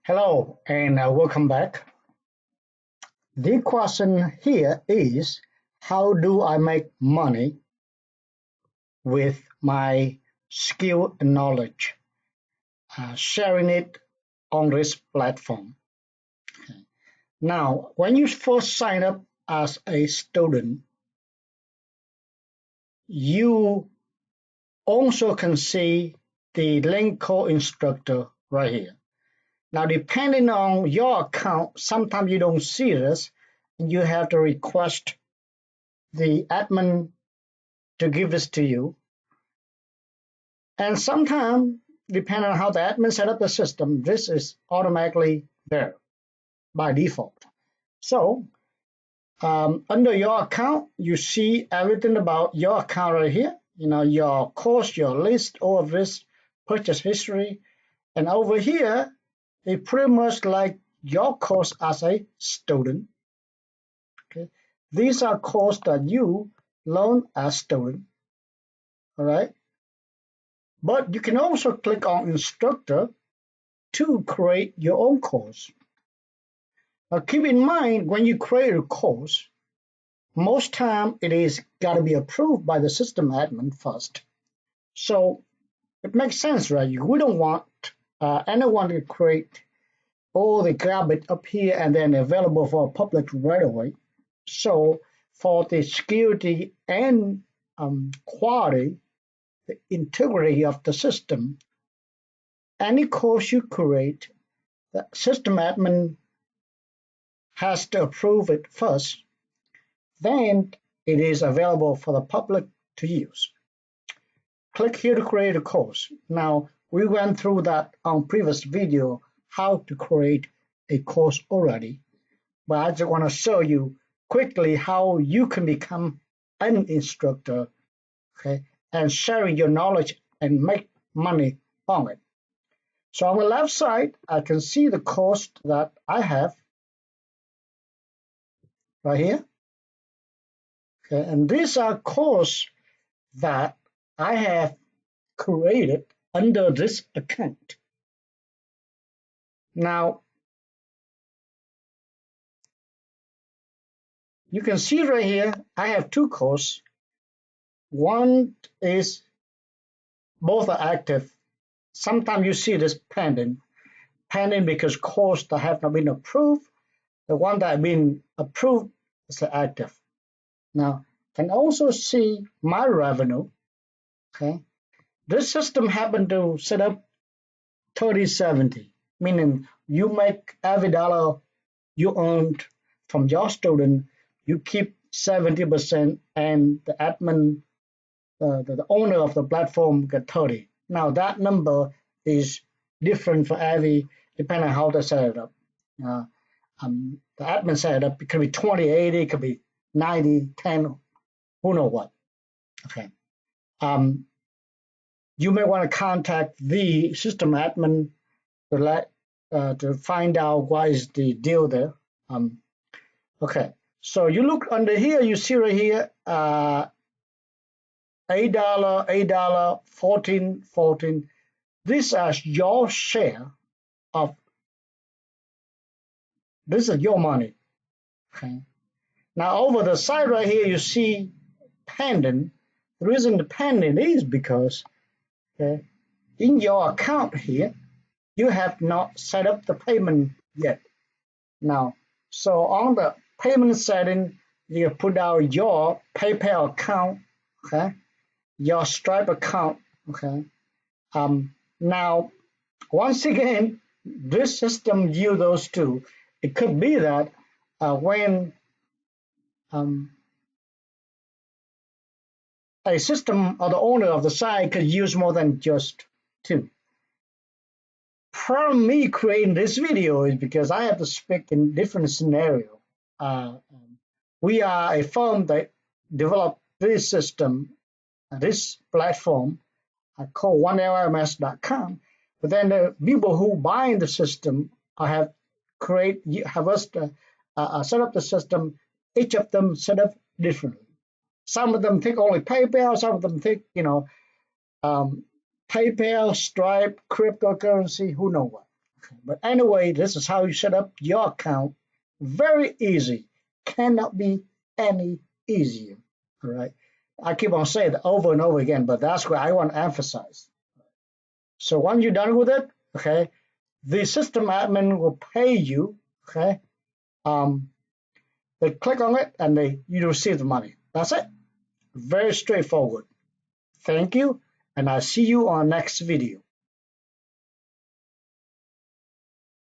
Hello and welcome back. The question here is, how do I make money with my skill and knowledge, sharing it on this platform? Now, when you first sign up as a student, you also can see the link called instructor right here. Now, depending on your account, sometimes you don't see this, and you have to request the admin to give this to you. And sometimes, depending on how the admin set up the system, this is automatically there by default. So, under your account, you see everything about your account right here. Your course, your list, all of this, purchase history. And over here, it pretty much like your course as a student. Okay, these are courses that you learn as student. All right. But you can also click on instructor to create your own course. Now keep in mind, when you create a course, most time it is got to be approved by the system admin first. So it makes sense, right? We don't want anyone to create all the garbage up here and then available for public right away. So for the security and quality, the integrity of the system, any course you create, the system admin has to approve it first, then it is available for the public to use. Click here to create a course. Now, we went through that on previous video, how to create a course already, but I just want to show you quickly how you can become an instructor, okay, and sharing your knowledge and make money on it. So on the left side, I can see the course that I have right here. Okay, and these are courses that I have created under this account. Now, you can see right here, I have two courses. One is both are active. Sometimes you see this pending because course that have not been approved. The one that have been approved is active. Now, can also see my revenue. Okay, this system happened to set up 30/70, meaning you make every dollar you earned from your student, you keep 70%, and the admin, the owner of the platform, get 30. Now that number is different for every, depending on how they set it up. The admin set it up, it could be 20/80, it could be 90/10, who knows what. Okay. You may want to contact the system admin to find out what is the deal there. Okay, so you look under here, you see right here, $8, $8, 14, 14. This is your share of, this is your money. Okay. Now over the side right here, you see pending. The reason the pending is because in your account here, you have not set up the payment yet. Now, so on the payment setting, you put out your PayPal account, okay, your Stripe account, okay. Now, once again, this system use those two. It could be that when a system or the owner of the site could use more than just two. From me creating this video is because I have to speak in different scenario. We are a firm that developed this system, this platform called OneLMS.com. But then the people who buy the system have us set up the system. Each of them set up differently. Some of them take only PayPal. Some of them take PayPal, Stripe, cryptocurrency. Who knows what? But anyway, this is how you set up your account. Very easy. Cannot be any easier. All right. I keep on saying it over and over again, but that's what I want to emphasize. So once you're done with it, okay, the system admin will pay you, okay. They click on it and you receive the money. That's it. Very straightforward. Thank you, and I'll see you on next video.